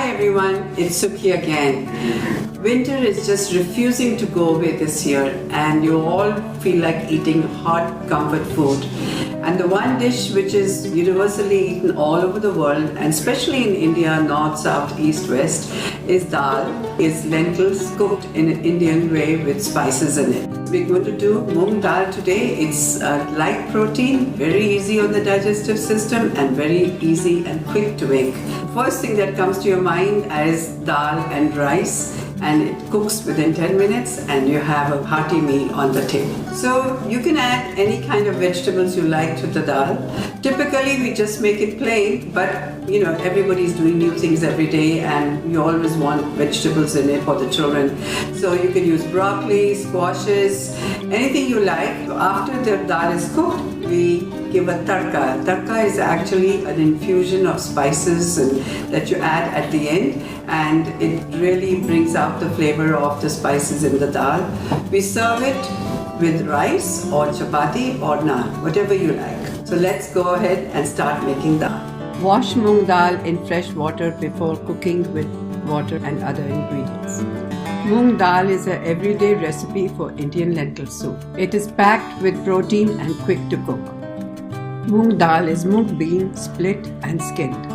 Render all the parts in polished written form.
Hi everyone, it's Suki again. Winter is just refusing to go away this year and you all feel like eating hot comfort food. And the one dish which is universally eaten all over the world and especially in India, north, south, east, west, is dal, is lentils cooked in an Indian way with spices in it. We're going to do moong dal today. It's light protein, very easy on the digestive system and very easy and quick to make. First thing that comes to your mind is dal and rice, and it cooks within 10 minutes and you have a hearty meal on the table. So you can add any kind of vegetables you like to the dal. Typically we just make it plain, but everybody's doing new things every day and you always want vegetables in it for the children. So you can use broccoli, squashes, anything you like. After the dal is cooked, we give a tarka. Tarka is actually an infusion of spices that you add at the end, and it really brings out the flavor of the spices in the dal. We serve it with rice or chapati or naan, whatever you like. So let's go ahead and start making dal. Wash moong dal in fresh water before cooking with water and other ingredients. Moong dal is an everyday recipe for Indian lentil soup. It is packed with protein and quick to cook. Moong dal is moong bean split and skinned.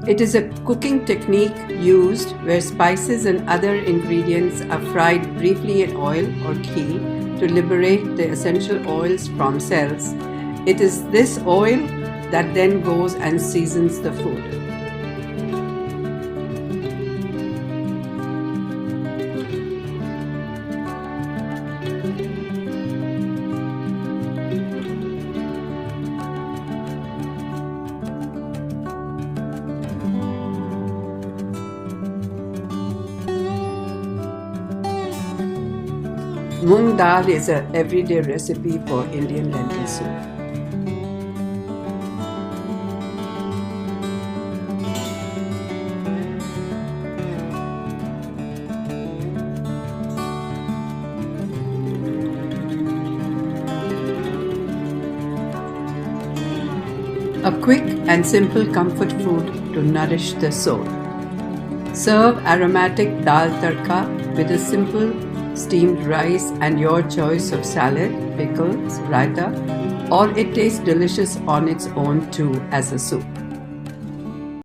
It is a cooking technique used where spices and other ingredients are fried briefly in oil or ghee to liberate the essential oils from cells. It is this oil that then goes and seasons the food. Moong dal is an everyday recipe for Indian lentil soup. A quick and simple comfort food to nourish the soul. Serve aromatic dal tarka with a simple steamed rice and your choice of salad, pickles, raita, or it tastes delicious on its own too as a soup.